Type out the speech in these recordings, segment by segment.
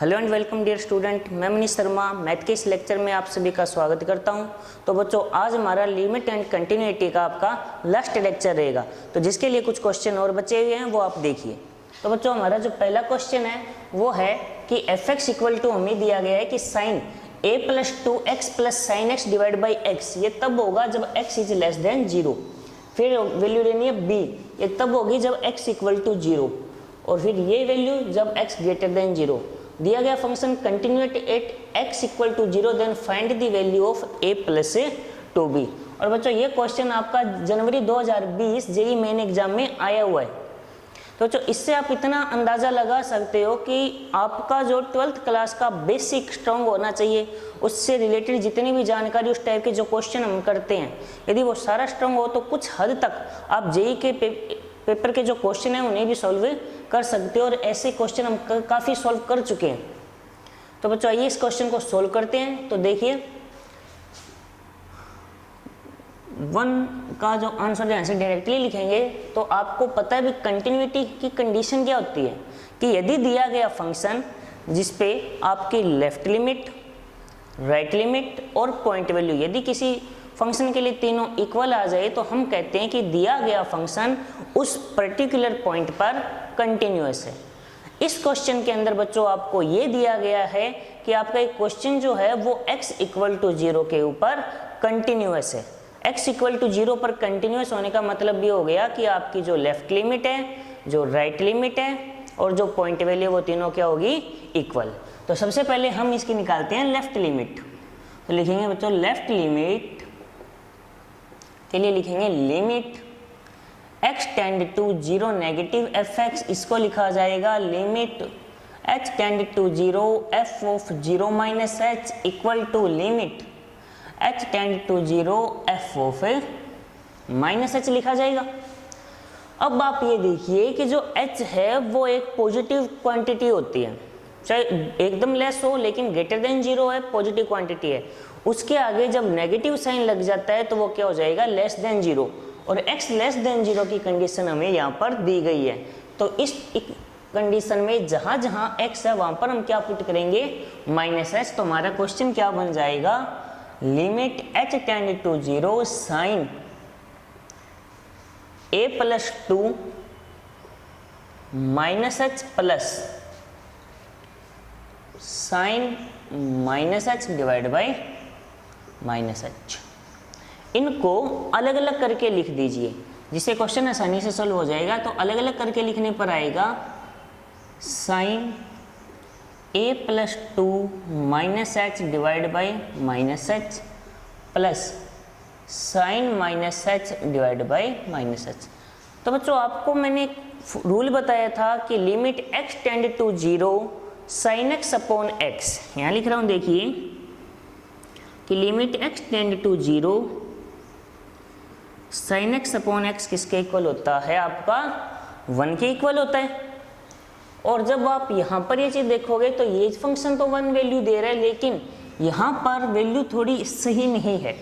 Hello and welcome dear student, मैं Manish Sharma math के इस लेक्चर में आप सभी का स्वागत करता हूं। तो बच्चों, आज हमारा लिमिट एंड कंटिन्यूटी का आपका लास्ट लेक्चर रहेगा, तो जिसके लिए कुछ क्वेश्चन और बचे हुए हैं वो आप देखिए। तो बच्चों, हमारा जो पहला क्वेश्चन है वो है कि एफ एक्स इक्वल टू हमें दिया गया है कि sine a plus 2x plus sine x divide by x, ये तब होगा जब x इज लेस देन 0। फिर वैल्यू लेनी है b, ये तब होगी जब x इक्वल टू 0, और फिर ये वैल्यू जब x ग्रेटर देन 0। दिया गया function continuous at x equal to 0, then find the value of a plus 2b। और बच्चों, ये क्वेश्चन आपका जनवरी 2020 जेईई मेन एग्जाम में आया हुआ है। तो बच्चों, इससे आप इतना अंदाज़ा लगा सकते हो कि आपका जो 12th क्लास का बेसिक स्ट्रॉन्ग होना चाहिए, उससे रिलेटेड जितनी भी जानकारी उस टाइप के जो क्वेश्चन हम करते हैं, यदि वो सारा स्ट्रॉन्ग हो तो कुछ हद तक आप जेईई के पेपर के जो क्वेश्चन हैं उन्हें भी सॉल्व कर सकते हो, और ऐसे क्वेश्चन हम काफ़ी सॉल्व कर चुके हैं। तो बच्चों, आइए इस क्वेश्चन को सॉल्व करते हैं। तो देखिए, 1 का जो आंसर डायरेक्टली लिखेंगे तो आपको पता है भी कंटिन्यूटी की कंडीशन क्या होती है कि यदि दिया गया फंक्शन जिसपे आपकी लेफ्ट लिमिट, राइट लिमिट और पॉइंट वैल्यू, यदि किसी फंक्शन के लिए तीनों इक्वल आ जाए तो हम कहते हैं कि दिया गया फंक्शन उस पर्टिकुलर पॉइंट पर कंटिन्यूअस है। इस क्वेश्चन के अंदर बच्चों आपको ये दिया गया है कि आपका एक क्वेश्चन जो है वो x इक्वल टू 0 के ऊपर कंटिन्यूअस है। x इक्वल टू 0 पर कंटिन्यूअस होने का मतलब ये हो गया कि आपकी जो लेफ्ट लिमिट है, जो राइट लिमिट है और जो पॉइंट वैल्यू, वो तीनों क्या होगी, इक्वल। तो सबसे पहले हम इसकी निकालते हैं लेफ्ट लिमिट। तो लिखेंगे बच्चों लेफ्ट लिमिट के लिए लिखेंगे limit x tend to 0 negative f x, इसको लिखा जाएगा limit h tend to 0 f of 0 minus h equal to limit h tend to 0 f of minus h लिखा जाएगा। अब आप ये देखिए कि जो h है वो एक पॉजिटिव क्वांटिटी होती है, चाहे एकदम लेस हो लेकिन ग्रेटर देन 0 है, पॉजिटिव क्वांटिटी है। उसके आगे जब नेगेटिव साइन लग जाता है तो वो क्या हो जाएगा, लेस देन 0, और x लेस देन 0 की कंडीशन हमें यहाँ पर दी गई है। तो इस कंडीशन में जहाँ जहाँ x है वहाँ पर हम क्या पुट करेंगे, माइनस h। तो हमारा क्वेश्चन क्या बन जाएगा, limit h tend to 0 sine a plus 2 minus h plus sine minus h divide by minus h। इनको अलग अलग करके लिख दीजिए जिससे क्वेश्चन आसानी से सॉल्व हो जाएगा। तो अलग अलग करके लिखने पर आएगा sine a plus 2 minus h divide by minus h plus sine minus h divide by minus h। तो बच्चों, आपको मैंने रूल बताया था कि limit x tend to 0 sine x upon x, यहाँ लिख रहा हूँ, देखिए कि limit x tend to 0 sine x upon x किसके इक्वल होता है, आपका 1 के इक्वल होता है। और जब आप यहाँ पर ये चीज़ देखोगे तो ये फंक्शन तो 1 वैल्यू दे रहा है, लेकिन यहाँ पर वैल्यू थोड़ी सही नहीं है।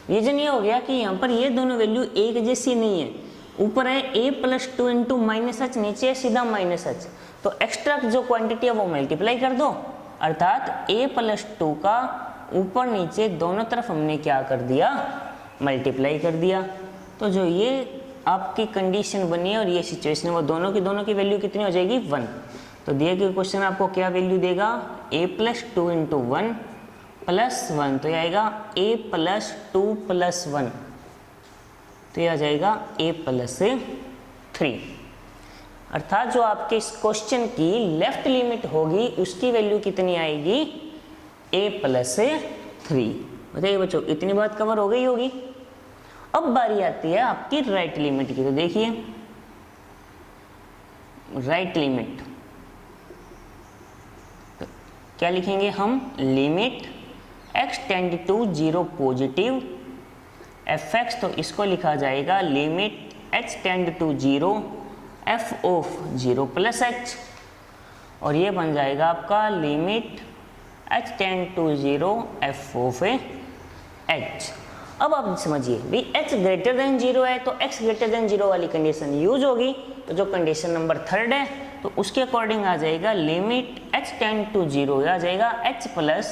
रीजन ये हो गया कि यहाँ पर ये दोनों वैल्यू एक जैसी नहीं है। ऊपर है a plus 2 into minus h, नीचे है सीधा माइनस h। तो एक्स्ट्रा जो क्वांटिटी है वो मल्टीप्लाई कर दो, अर्थात a प्लस 2 का ऊपर नीचे दोनों तरफ हमने क्या कर दिया, मल्टीप्लाई कर दिया। तो जो ये आपकी कंडीशन बनी है और ये सिचुएशन है, वो दोनों की वैल्यू कितनी हो जाएगी, 1। तो दिए गए क्वेश्चन आपको क्या वैल्यू देगा, a प्लस 2 इंटू 1 प्लस 1, तो ये आएगा a प्लस 2 प्लस 1, तो ये आ जाएगा a प्लस 3। अर्थात जो आपके इस क्वेश्चन की लेफ्ट लिमिट होगी उसकी वैल्यू कितनी आएगी, a प्लस 3। बताइए बच्चों, इतनी बात कवर हो गई होगी। अब बारी आती है आपकी राइट लिमिट की। तो देखिए राइट लिमिट, तो क्या लिखेंगे हम, limit x tend to 0 positive f x, तो इसको लिखा जाएगा limit h tend to 0 f of 0 plus h, और ये बन जाएगा आपका limit h tend to 0 f of h। अब आप समझिए भी x ग्रेटर देन 0 है तो x ग्रेटर देन 0 वाली कंडीशन यूज होगी। तो जो कंडीशन नंबर 3 है तो उसके अकॉर्डिंग आ जाएगा लिमिट h टेंड टू 0 आ जाएगा h प्लस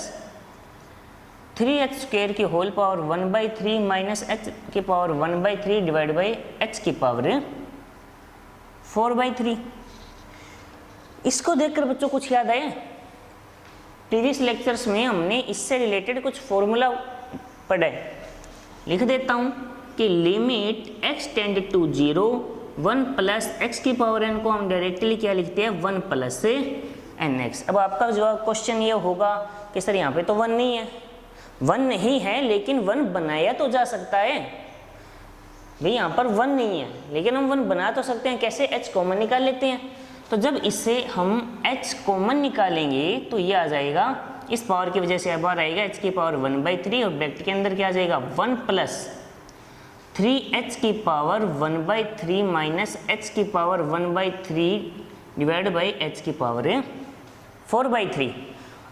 3h स्क्वायर की होल पावर 1/3 माइनस h की पावर 1/3 डिवाइड बाई h की पावर 4/3। इसको देखकर बच्चों कुछ याद आया? प्रीवियस लेक्चर्स में हमने इससे रिलेटेड कुछ फॉर्मूला पढ़ा है, लिख देता हूं कि limit x tend to 0 1 plus x की पावर n को हम डायरेक्टली क्या लिखते हैं 1 प्लस nx। अब आपका जवाब क्वेश्चन ये होगा कि सर यहाँ पे तो 1 नहीं है, 1 नहीं है लेकिन 1 बनाया तो जा सकता है। भाई यहाँ पर 1 नहीं है लेकिन हम 1 बना तो सकते हैं, कैसे? h कॉमन निकाल लेते हैं। तो जब इससे हम h कॉमन निकालेंगे तो ये आ जाएगा, इस पावर की वजह से अब बाहर आएगा h की पावर 1/3 और ब्रैकेट के अंदर क्या आ जाएगा 1 प्लस 3h की पावर 1/3 माइनस h की पावर 1/3 डिवाइड बाई h की पावर 4/3।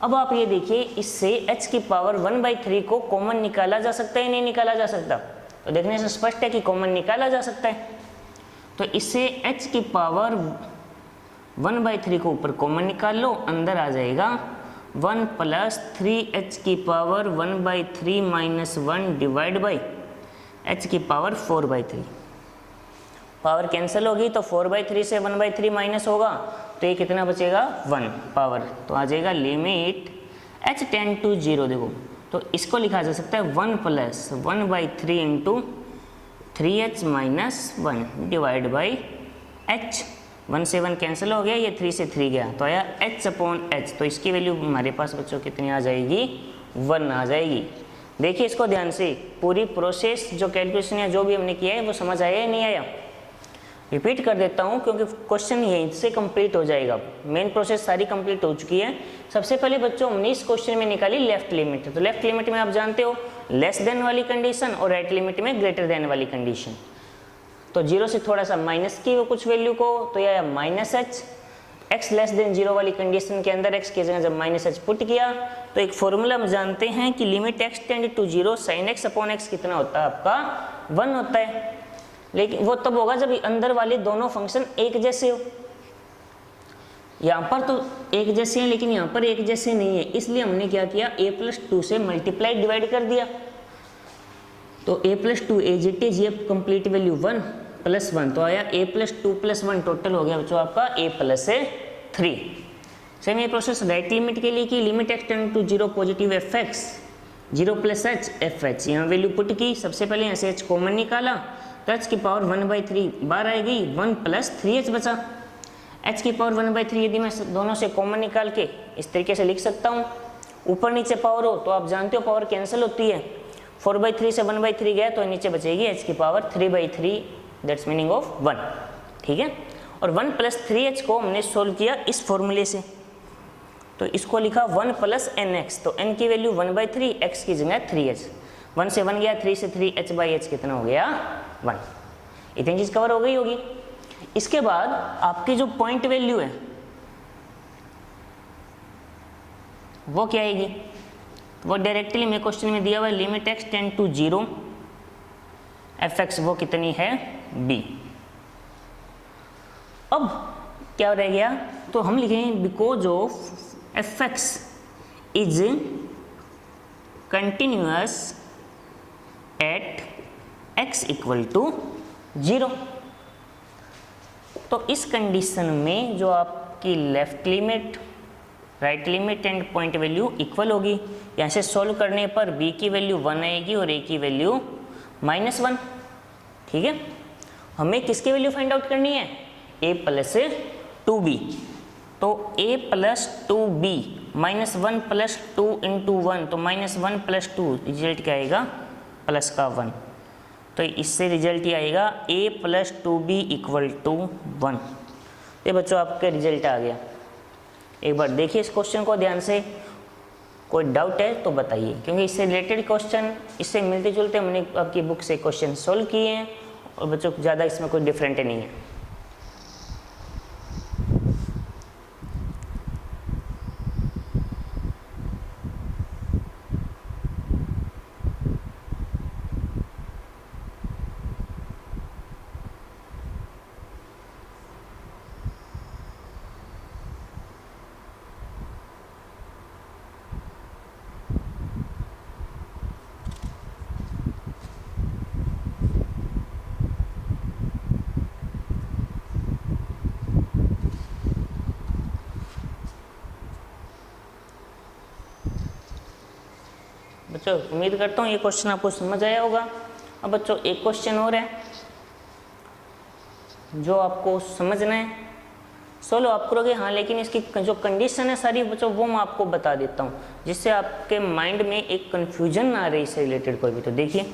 अब आप ये देखिए इससे h की पावर 1/3 को कॉमन निकाला जा सकता है, नहीं निकाला जा सकता? तो देखने से स्पष्ट है कि कॉमन निकाला जा सकता है। तो इससे h की पावर 1/3 को ऊपर कॉमन निकाल लो, अंदर आ जाएगा 1 प्लस 3h की power 1/3 minus 1 divide by h की पावर 4/3। पावर कैंसिल होगी तो 4/3 से 1/3 माइनस होगा तो ये कितना बचेगा 1 पावर, तो आ जाएगा लिमिट h टेंड टू 0। देखो तो इसको लिखा जा सकता है 1 plus 1/3 into 3h minus 1 divide by h। 1 से 1 कैंसिल हो गया, ये 3 से 3 गया तो आया h अपॉन h। तो इसकी वैल्यू हमारे पास बच्चों कितनी आ जाएगी 1 आ जाएगी। देखिए इसको ध्यान से, पूरी प्रोसेस जो कैलकुलेशन है जो भी हमने किया है वो समझ आया या नहीं आया? रिपीट कर देता हूँ क्योंकि क्वेश्चन यहीं से कंप्लीट हो जाएगा। मेन प्रोसेस सारी कंप्लीट हो चुकी है। सबसे पहले बच्चों हमने इस क्वेश्चन में निकाली लेफ्ट लिमिट। तो लेफ्ट लिमिट में आप जानते हो लेस देन वाली कंडीशन और राइट लिमिट में ग्रेटर देन वाली कंडीशन। तो 0 से थोड़ा सा माइनस की वो कुछ वैल्यू को तो यह minus h, x less than 0 वाली कंडीशन के अंदर x की जगह जब माइनस h पुट किया तो एक फॉर्मूला हम जानते हैं कि limit x tend to 0 sine x upon x कितना होता है आपका 1 होता है। लेकिन वो तब होगा जब अंदर वाले दोनों फंक्शन एक जैसे हो। यहाँ पर तो एक जैसे हैं लेकिन यहाँ पर एक जैसे नहीं है, इसलिए हमने क्या किया a+2 से मल्टीप्लाई डिवाइड कर दिया। तो a+2 एज इट इज, ये कंप्लीट वैल्यू 1 प्लस 1 तो आया a+2 + 1 टोटल हो गया बच्चों आपका a+3। सेम ये प्रोसेस राइट लिमिट के लिए की, limit x tend to 0 positive fx 0 + h fh। यहाँ वैल्यू पुट की, सबसे पहले यहाँ से h कॉमन निकाला तो h की पावर 1/3 बाहर आएगी, 1 प्लस 3h बचा। h की पावर 1/3 यदि मैं दोनों से कॉमन निकाल के इस तरीके से लिख सकता हूँ, ऊपर नीचे पावर हो तो आप जानते हो पावर कैंसिल होती है। 4/3 से 1/3 गया तो नीचे बचेगी h की पावर 3/3, दैट्स मीनिंग ऑफ 1। ठीक है, और 1 प्लस 3h को हमने सोल्व किया इस फॉर्मूले से, तो इसको लिखा 1 प्लस nx। तो n की वैल्यू 1/3, x की जगह 3h। 1 से 1 गया, 3 से 3 h/h कितना हो गया 1। इतनी चीज कवर हो गई होगी। इसके बाद आपकी जो पॉइंट वैल्यू है वो क्या आएगी? वो डायरेक्टली में क्वेश्चन में दिया हुआ है limit x tend to 0 fx, वो कितनी है b। अब क्या रह गया? तो हम लिखेंगे because of fx is continuous at x equal to 0। तो इस कंडीशन में जो आपकी left limit, right limit and point value equal होगी। यहाँ से सोल्व करने पर b की वैल्यू 1 आएगी और a की वैल्यू -1। ठीक है, हमें किसकी वैल्यू फाइंड आउट करनी है? a plus 2b। तो a plus 2b -1 plus 2 into 1 तो -1 प्लस 2 रिजल्ट क्या आएगा? प्लस का 1। तो इससे रिजल्ट ही आएगा a plus 2b equal to 1। ये बच्चों आपका रिजल्ट आ गया। एक बार देखिए इस क्वेश्चन को ध्यान से, कोई डाउट है तो बताइए, क्योंकि इससे रिलेटेड क्वेश्चन, इससे मिलते जुलते हमने आपकी बुक से क्वेश्चन सोल्व किए हैं और बच्चों ज़्यादा इसमें कोई डिफरेंट नहीं है। बच्चों उम्मीद करता हूँ ये क्वेश्चन आपको समझ आया होगा। अब बच्चों एक क्वेश्चन और है जो आपको समझना है, सोल्व आप करोगे हाँ, लेकिन इसकी जो कंडीशन है सारी बच्चों वो मैं आपको बता देता हूँ, जिससे आपके माइंड में एक कन्फ्यूजन ना रहे इससे रिलेटेड कोई भी। तो देखिए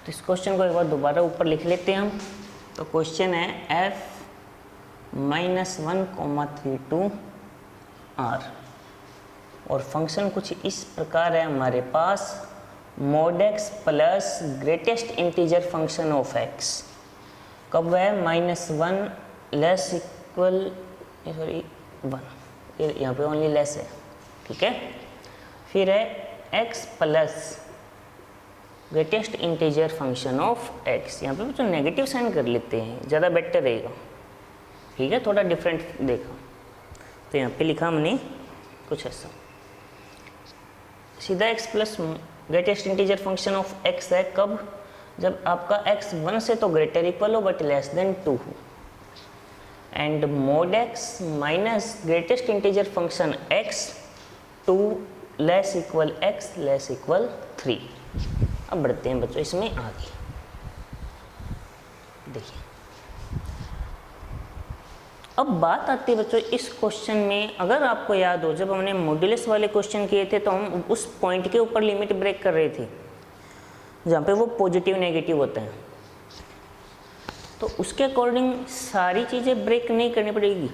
इस क्वेश्चन को एक बार दोबारा ऊपर लिख लेते हैं हम। तो क्वेश्चन है f-1,32 r और फंक्शन कुछ इस प्रकार है हमारे पास, mod x plus greatest integer function of x। कब है -1 लेस इक्वल सॉरी 1, यहाँ पे ओनली लेस है, ठीक है। फिर है x plus greatest integer function of x, यहाँ पे बच्चों नेगेटिव साइन कर लेते हैं, ज़्यादा बेटर रहेगा, ठीक है, थोड़ा डिफरेंट देखा। तो यहाँ पे लिखा हमने कुछ ऐसा, सीधा x plus greatest integer function of x है कब, जब आपका x 1 से तो ग्रेटर इक्वल हो बट लेस देन 2 हो, and mod x minus greatest integer function x 2 less equal x less equal 3। अब बढ़ते हैं बच्चों इसमें आगे, देखिए अब बात आती है बच्चों इस क्वेश्चन में, अगर आपको याद हो जब हमने मॉड्यूलस वाले क्वेश्चन किए थे तो हम उस पॉइंट के ऊपर लिमिट ब्रेक कर रहे थे जहाँ पे वो पॉजिटिव नेगेटिव होता है, तो उसके अकॉर्डिंग सारी चीज़ें ब्रेक नहीं करनी पड़ेगी,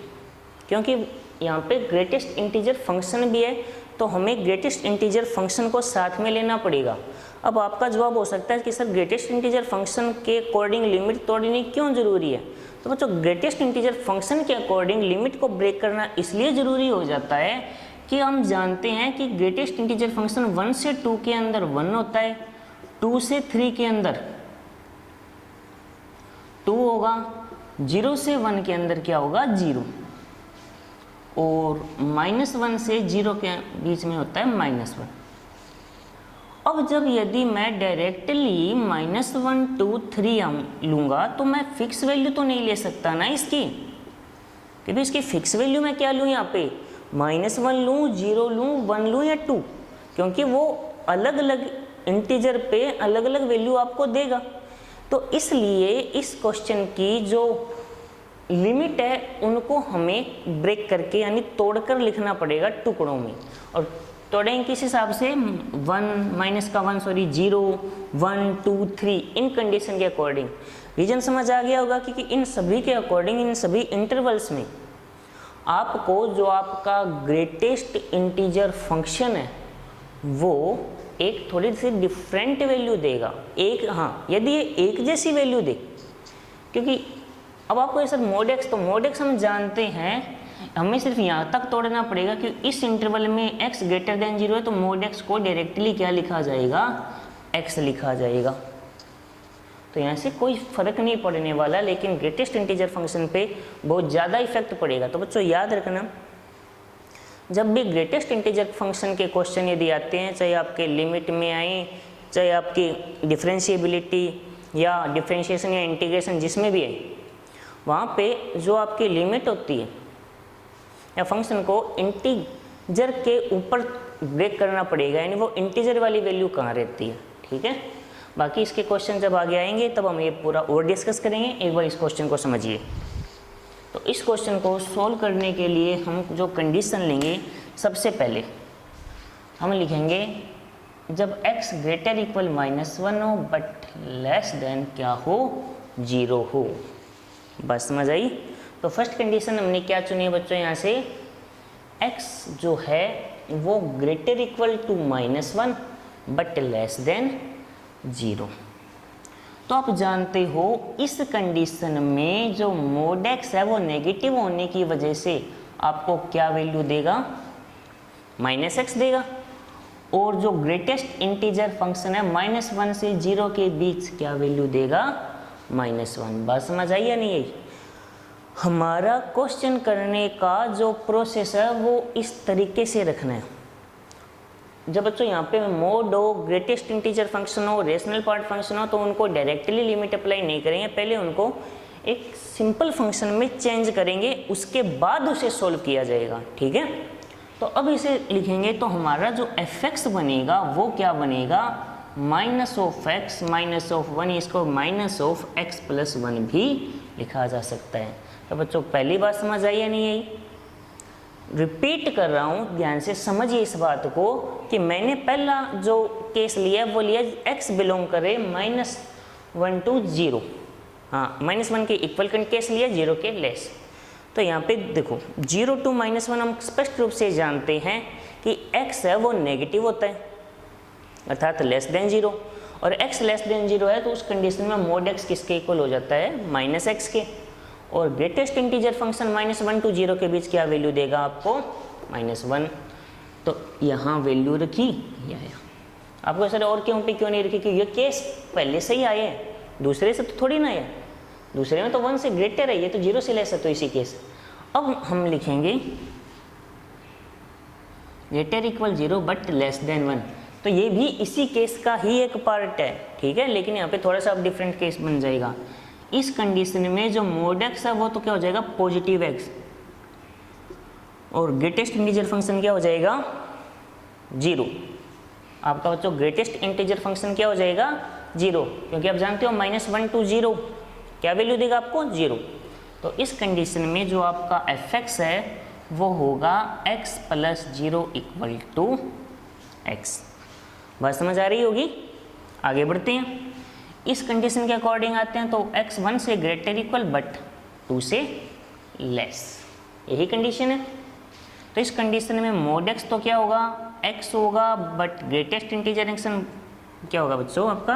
क्योंकि यहाँ पे ग्रेटेस्ट इंटीजर फंक्शन भी है तो हमें ग्रेटेस्ट इंटीजर फंक्शन को साथ में लेना पड़ेगा। अब आपका जवाब हो सकता है कि सर ग्रेटेस्ट इंटीजर फंक्शन के अकॉर्डिंग लिमिट तोड़नी क्यों ज़रूरी है। तो बच्चों ग्रेटेस्ट इंटीजर फंक्शन के अकॉर्डिंग लिमिट को ब्रेक करना इसलिए ज़रूरी हो जाता है कि हम जानते हैं कि ग्रेटेस्ट इंटीजर फंक्शन 1 से 2 के अंदर 1 होता है, 2 से 3 के अंदर 2 होगा, 0 से 1 के अंदर क्या होगा 0, और -1 से 0 के बीच में होता है -1। अब जब यदि मैं डायरेक्टली -1 2 3 लूँगा तो मैं फिक्स वैल्यू तो नहीं ले सकता ना इसकी, क्योंकि इसकी फिक्स वैल्यू मैं क्या लूँ यहाँ पे, -1 लूँ, 0 लूँ, 1 लूँ या 2, क्योंकि वो अलग अलग इंटीजर पे अलग अलग वैल्यू आपको देगा। तो इसलिए इस क्वेश्चन की जो लिमिट है उनको हमें ब्रेक करके यानी तोड़कर लिखना पड़ेगा टुकड़ों में, और तोड़ेंगे किस हिसाब से, 0 1 2 3 इन कंडीशन के अकॉर्डिंग। रीजन समझ आ गया होगा कि इन सभी के अकॉर्डिंग इन सभी इंटरवल्स में आपको जो आपका ग्रेटेस्ट इंटीजर फंक्शन है वो एक थोड़ी सी डिफरेंट वैल्यू देगा, एक हाँ यदि ये एक जैसी वैल्यू दे, क्योंकि अब आपको ये सर mod x, तो mod x हम जानते हैं हमें सिर्फ यहाँ तक तोड़ना पड़ेगा कि इस इंटरवल में x ग्रेटर देन 0 है तो mod x को डायरेक्टली क्या लिखा जाएगा, x लिखा जाएगा। तो यहाँ से कोई फर्क नहीं पड़ने वाला, लेकिन ग्रेटेस्ट इंटीजर फंक्शन पे बहुत ज़्यादा इफेक्ट पड़ेगा। तो बच्चों याद रखना, जब भी ग्रेटेस्ट इंटीजर फंक्शन के क्वेश्चन यदि आते हैं, चाहे आपके लिमिट में आए, चाहे आपकी डिफरेंशिएबिलिटी या डिफरेंशिएशन या इंटीग्रेशन जिसमें भी है, वहाँ पे जो आपकी लिमिट होती है या फंक्शन को इंटीजर के ऊपर ब्रेक करना पड़ेगा, यानी वो इंटीजर वाली वैल्यू कहाँ रहती है, ठीक है। बाकी इसके क्वेश्चन जब आगे आएंगे तब हम ये पूरा और डिस्कस करेंगे। एक बार इस क्वेश्चन को समझिए। तो इस क्वेश्चन को सॉल्व करने के लिए हम जो कंडीशन लेंगे, सबसे पहले हम लिखेंगे जब x ग्रेटर इक्वल -1 हो बट लेस देन क्या हो, 0 हो। बस समझ आई। तो फर्स्ट कंडीशन हमने क्या चुनी है बच्चों, यहाँ से x जो है वो greater equal to -1 but less than 0। तो आप जानते हो इस कंडीशन में जो mod x है वो नेगेटिव होने की वजह से आपको क्या वैल्यू देगा, -x देगा, और जो ग्रेटेस्ट इंटीजर फंक्शन है -1 से 0 के बीच क्या वैल्यू देगा, -1। बात समझ आई या नहीं आई? हमारा क्वेश्चन करने का जो प्रोसेस है वो इस तरीके से रखना है। जब बच्चों यहाँ पे मोड हो, ग्रेटेस्ट इंटीजर फंक्शन हो, रेशनल पार्ट फंक्शन हो, तो उनको डायरेक्टली लिमिट अप्लाई नहीं करेंगे, पहले उनको एक सिंपल फंक्शन में चेंज करेंगे, उसके बाद उसे सोल्व किया जाएगा। ठीक है, तो अब इसे लिखेंगे तो हमारा जो fx बनेगा वो क्या बनेगा, -(x) -(1), इसको -(x + 1) भी लिखा जा सकता है। तो बच्चों पहली बात समझ आई या नहीं आई? रिपीट कर रहा हूँ, ध्यान से समझिए इस बात को कि मैंने पहला जो केस लिया वो लिया x बिलोंग करे -1 to 0, हाँ -1 के इक्वल केस लिया, 0 के लेस। तो यहाँ पे देखो 0 to -1 हम स्पष्ट रूप से जानते हैं कि x है वो नेगेटिव होता है, अर्थात <0, और x <0 है तो उस कंडीशन में मोड x किसके इक्वल हो जाता है, -x के। और ग्रेटेस्ट इंटीजर फंक्शन -1 to 0 के बीच क्या वैल्यू देगा आपको, -1। तो यहाँ वैल्यू रखी, यह आया। आपको सर और क्यों नहीं रखी, कि ये केस पहले से ही आए हैं, दूसरे से तो थोड़ी ना आया, दूसरे में तो 1 से ग्रेटर है, ये तो 0 से लेस है, तो इसी केस। अब हम लिखेंगे ग्रेटर इक्वल 0 बट <1, तो ये भी इसी केस का ही एक पार्ट है। ठीक है, लेकिन यहाँ पे थोड़ा सा अब डिफरेंट केस बन जाएगा। इस कंडीशन में जो मोड x है वो तो क्या हो जाएगा, पॉजिटिव x, और ग्रेटेस्ट इंटीजर फंक्शन क्या हो जाएगा, 0। आपका बच्चों ग्रेटेस्ट इंटीजर फंक्शन क्या हो जाएगा, 0, क्योंकि आप जानते हो -1 to 0 क्या वैल्यू देगा आपको, 0। तो इस कंडीशन में जो आपका fx है वो होगा x + 0 = x। बात समझ आ रही होगी? आगे बढ़ते हैं। इस कंडीशन के अकॉर्डिंग आते हैं तो x 1 से ग्रेटर इक्वल बट 2 से लेस, यही कंडीशन है। तो इस कंडीशन में मोड x तो क्या होगा, x होगा, बट ग्रेटेस्ट इंटीजर फंक्शन क्या होगा बच्चों, आपका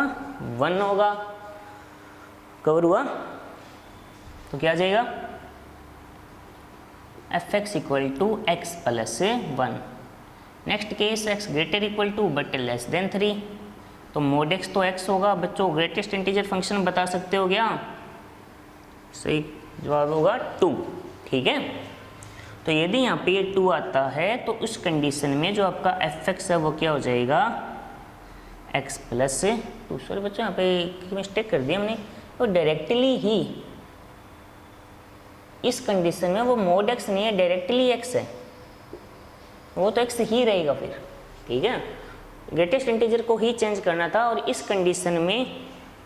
1 होगा। कवर हुआ? तो क्या आ जाएगा, fx = x + 1। Next case x greater equal to but <3, तो मोड x तो x होगा। बच्चों ग्रेटेस्ट इंटीजर फंक्शन बता सकते हो क्या, सही जवाब होगा 2। ठीक है, तो यदि यहाँ पे ये 2 आता है तो उस कंडीशन में जो आपका fx है वो क्या हो जाएगा, x + 2। सॉरी बच्चों यहाँ पे मिस्टेक कर दी हमने, तो डायरेक्टली ही इस कंडीशन में वो मोड x नहीं है, डायरेक्टली x है, वो तो x ही रहेगा फिर। ठीक है, ग्रेटेस्ट इंटीजर को ही चेंज करना था, और इस कंडीशन में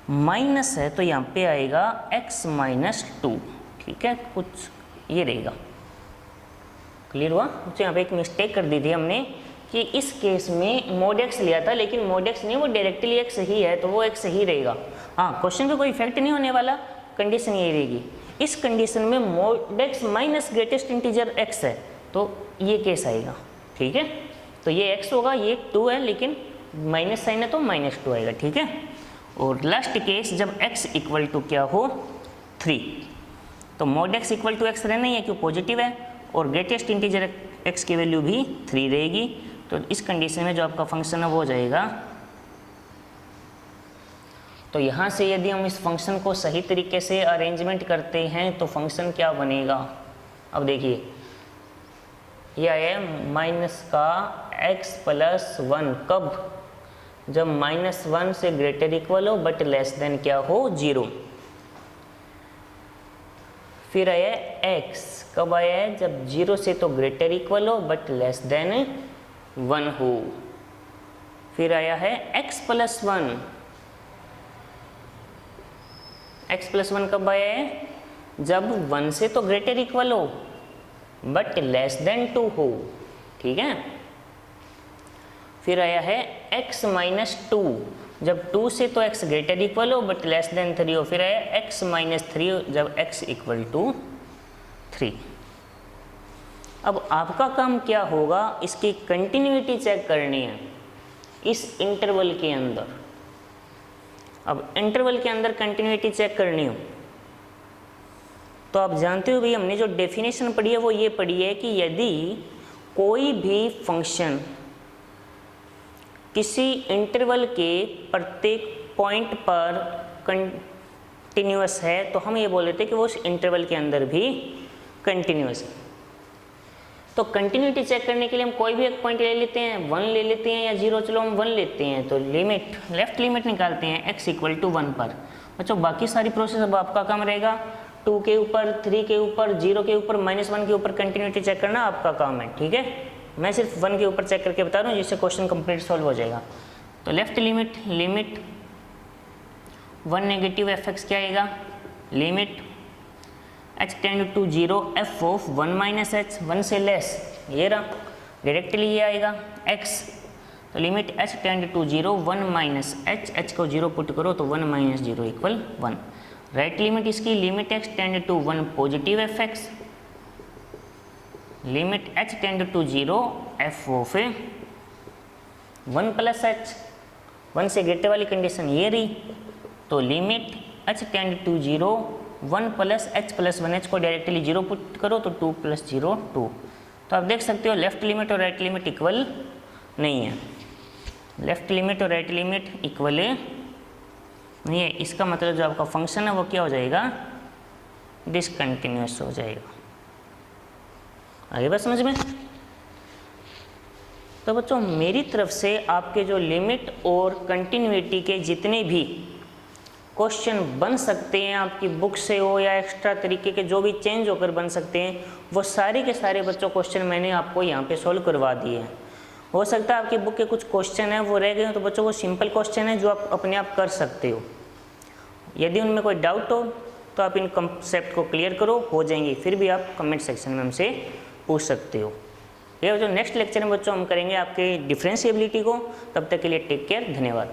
माइनस है तो यहाँ पे आएगा x - 2। ठीक है, कुछ ये रहेगा। क्लियर हुआ? तो यहाँ पे एक मिस्टेक कर दी थी हमने कि इस केस में मोड x लिया था, लेकिन मोड x नहीं, वो डायरेक्टली x ही है, तो वो x ही रहेगा। हाँ, क्वेश्चन पे कोई इफेक्ट नहीं होने वाला, कंडीशन ये रहेगी। इस कंडीशन में mode x minus greatest integer x है, तो ये केस आएगा। ठीक है, तो ये x होगा, ये 2 है, लेकिन माइनस साइन है तो -2 आएगा। ठीक है, और लास्ट केस जब x = क्या हो, 3, तो मोड x = x रहना ही है क्यों, पॉजिटिव है, और ग्रेटेस्ट इंटीजर x की वैल्यू भी 3 रहेगी। तो इस कंडीशन में जो आपका फंक्शन है वो हो जाएगा। तो यहाँ से यदि हम इस फंक्शन को सही तरीके से अरेंजमेंट करते हैं तो फंक्शन क्या बनेगा। अब देखिए यह है माइनस का x + 1, कब, जब -1 से ग्रेटर इक्वल हो बट लेस देन क्या हो, 0। फिर आया x, कब आया है, जब 0 से तो ग्रेटर इक्वल हो बट लेस देन 1 हो। फिर आया है x + 1, x + 1 कब आया है, जब 1 से तो ग्रेटर इक्वल हो बट लेस देन 2 हो। ठीक है, फिर आया है x - 2, जब 2 से तो x ग्रेटर इक्वल हो बट लेस देन 3 हो। फिर आया x - 3, जब x = 3। अब आपका काम क्या होगा, इसकी कंटिन्यूटी चेक करनी है इस इंटरवल के अंदर। अब इंटरवल के अंदर कंटिन्यूटी चेक करनी हो तो आप जानते हो भाई, हमने जो डेफिनेशन पढ़ी है वो ये पढ़ी है कि यदि कोई भी फंक्शन किसी इंटरवल के प्रत्येक पॉइंट पर कंटिन्यूअस है तो हम ये बोल देते हैं कि वो उस इंटरवल के अंदर भी कंटिन्यूअस है। तो कंटिन्यूटी चेक करने के लिए हम कोई भी एक पॉइंट ले लेते हैं, 1 ले लेते हैं या 0, चलो हम 1 लेते हैं। तो लिमिट, लेफ्ट लिमिट निकालते हैं x = 1 पर। बच्चों बाकी सारी प्रोसेस अब आपका काम रहेगा, 2 के ऊपर, 3 के ऊपर, 0 के ऊपर, -1 के ऊपर कंटिन्यूटी चेक करना आपका काम है, ठीक है। मैं सिर्फ 1 के ऊपर चेक करके बता रहा हूँ जिससे क्वेश्चन कंप्लीट सॉल्व हो जाएगा। तो लेफ्ट लिमिट 1 नेगेटिव fx क्या आएगा, limit h tend to 0 f of 1 - h, 1 से लेस, ये रहा, डायरेक्टली ये आएगा x। तो limit h tend to 0 1 - h को 0 पुट करो तो 1 - 0 = 1। राइट लिमिट इसकी, limit x tend to 1 positive fx, limit h tend to 0 f of 1 + h, 1 से ग्रेटर वाली कंडीशन ये रही। तो limit h tend to 0 1 + h + 1h को डायरेक्टली 0 पुट करो तो 2 + 0 2। तो आप देख सकते हो लेफ्ट लिमिट और राइट लिमिट इक्वल नहीं है, लेफ्ट लिमिट और राइट लिमिट इक्वल नहीं है। इसका मतलब जो आपका फंक्शन है वो क्या हो जाएगा, डिसकंटिन्यूअस हो जाएगा। आगे बात समझ में। तो बच्चों मेरी तरफ से आपके जो लिमिट और कंटिन्यूटी के जितने भी क्वेश्चन बन सकते हैं, आपकी बुक से हो या एक्स्ट्रा तरीके के जो भी चेंज होकर बन सकते हैं, वो सारे के सारे बच्चों क्वेश्चन मैंने आपको यहाँ पे सॉल्व करवा दिए हैं। हो सकता है आपकी बुक के कुछ क्वेश्चन हैं वो रह गए हैं, तो बच्चों वो सिंपल क्वेश्चन है जो आप अपने आप कर सकते हो। यदि उनमें कोई डाउट हो तो आप इन कंसेप्ट को क्लियर करो, हो जाएंगे, फिर भी आप कमेंट सेक्शन में हमसे पूछ सकते हो। ये जो नेक्स्ट लेक्चर में बच्चों हम करेंगे आपके डिफरेंशिएबिलिटी को। तब तक के लिए टेक केयर, धन्यवाद।